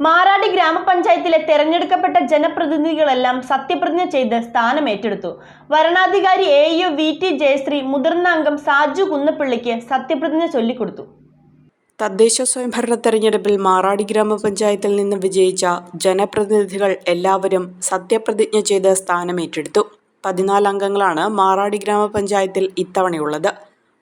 മാറാടി ഗ്രാമപഞ്ചായത്തിലെ തെരഞ്ഞെടുക്കപ്പെട്ട ജനപ്രതിനിധികളെല്ലാം സത്യപ്രതിജ്ഞ ചെയ്ത് സ്ഥാനമേറ്റെടുത്തു. വരണാധികാരി AU VT ജയശ്രീ മുതിർന്ന അംഗം സാജു കുന്നപ്പിള്ളിക്ക് സത്യപ്രതിജ്ഞ ചൊല്ലിക്കൊടുത്തു. തദ്ദേശ സ്വയംഭരണ തെരഞ്ഞെടുപ്പിൽ മാറാടി ഗ്രാമപഞ്ചായത്തിൽ നിന്ന് വിജയിച്ച ജനപ്രതിനിധികൾ എല്ലാവരും സത്യപ്രതിജ്ഞ ചെയ്ത് സ്ഥാനമേറ്റെടുത്തു. 14 അംഗങ്ങളാണ് മാറാടി ഗ്രാമപഞ്ചായത്തിൽ ഇത്തവണയുള്ളത്.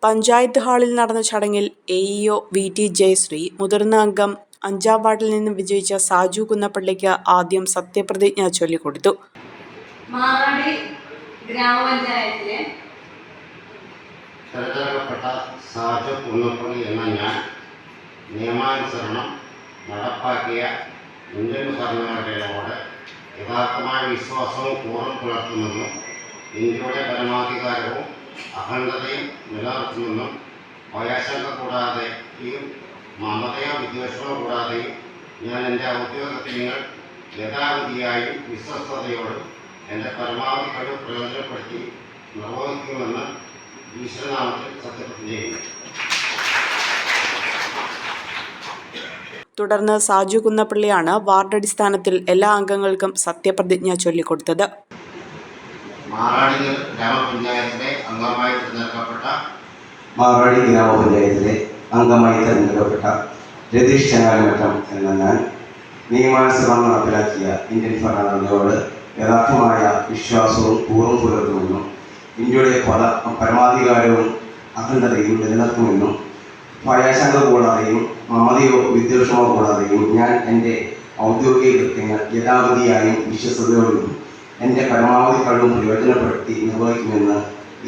പഞ്ചായത്ത് ഹാളിൽ നടന്ന ചടങ്ങിൽ AEO VT ജയശ്രീ മുതിർന്ന അംഗം 5-ാം വാർഡിൽ നിന്നും വിജയിച്ച സാജു കുന്നപ്പള്ളിക്ക് ആദ്യം സത്യപ്രതിജ്ഞ ചൊല്ലിക്കൊടുത്തു. മാറാടി ഗ്രാമപഞ്ചായത്തിലെ തെരഞ്ഞെടുക്കപ്പെട്ട സാജു കുന്നപ്പള്ളി എന്ന ഞാൻ നിയമാനുസരണം നടപ്പാക്കിയ ഇന്ത്യൻ ഭരണഘടനയോട് യഥാർത്ഥമായ വിശ്വാസവും കൂറും പുലർത്തുമെന്നും ഇന്ത്യയുടെ പരമാധികാരവും അഖണ്ഡതയും നിലനിർത്തുമെന്നും ഭയാശങ്ക കൂടാതെയും മമതയോ വിദ്വേഷമോ കൂടാതെയും ഞാൻ എൻ്റെ ഔദ്യോഗികങ്ങൾ യഥാവിധിയായും വിശ്വസ്തയോടും എൻ്റെ പരമാവധി കഴിവ് പ്രയോജനപ്പെടുത്തി നിർവഹിക്കുമെന്ന് ഈശ്വരനാമത്തിൽ സത്യപ്രതിജ്ഞ ചെയ്യുന്നു. തുടർന്ന് സാജു കുന്നപ്പള്ളിയാണ് വാർഡ് അടിസ്ഥാനത്തിൽ എല്ലാ അംഗങ്ങൾക്കും സത്യപ്രതിജ്ഞ ചൊല്ലിക്കൊടുത്തത്. മാറാടി ഗ്രാമപഞ്ചായത്തിലെ അംഗമായി തിരഞ്ഞെടുക്കപ്പെട്ട രതീഷ് ചങ്ങാലമറ്റം എന്ന ഞാൻ നിയമാനുസരണം നടപ്പിലാക്കിയ ഇന്ത്യൻ ഭരണഘടനയോട് യഥാർത്ഥമായ വിശ്വാസവും കൂറും പുലർത്തുമെന്നും ഇന്ത്യയുടെ പരമാധികാരവും അഖണ്ഡതയും നിലനിർത്തുമെന്നും ഭയാശങ്ക കൂടാതെയും മമതയോ വിദ്വേഷമോ കൂടാതെയും ഞാൻ എൻ്റെ ഔദ്യോഗിക കൃത്യങ്ങൾ യഥാവിധിയായും വിശ്വസ്തയോടും എൻ്റെ പരമാവധി കഴിവും പ്രയോജനപ്പെടുത്തി നിർവഹിക്കുമെന്ന്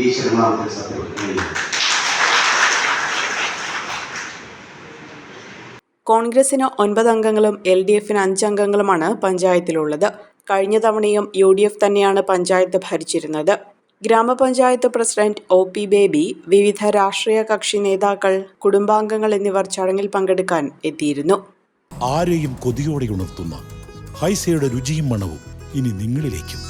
ഈശ്വരനാമത്തിൽ സത്യപ്രതിജ്ഞ ചെയ്യുന്നു. കോൺഗ്രസിന് 9 അംഗങ്ങളും LDFന് 5 അംഗങ്ങളുമാണ് പഞ്ചായത്തിലുള്ളത്. കഴിഞ്ഞ തവണയും UDF തന്നെയാണ് പഞ്ചായത്ത് ഭരിച്ചിരുന്നത്. ഗ്രാമപഞ്ചായത്ത് പ്രസിഡന്റ് OP ബേബി, വിവിധ രാഷ്ട്രീയ കക്ഷി നേതാക്കൾ, കുടുംബാംഗങ്ങൾ എന്നിവർ ചടങ്ങിൽ പങ്കെടുക്കാൻ എത്തിയിരുന്നു. ആരെയും കൊതിയോടെ ഉണർത്തുന്ന ഹൈസയുടെ രുചിയും മണവും ഇനി നിങ്ങളിലേക്കും.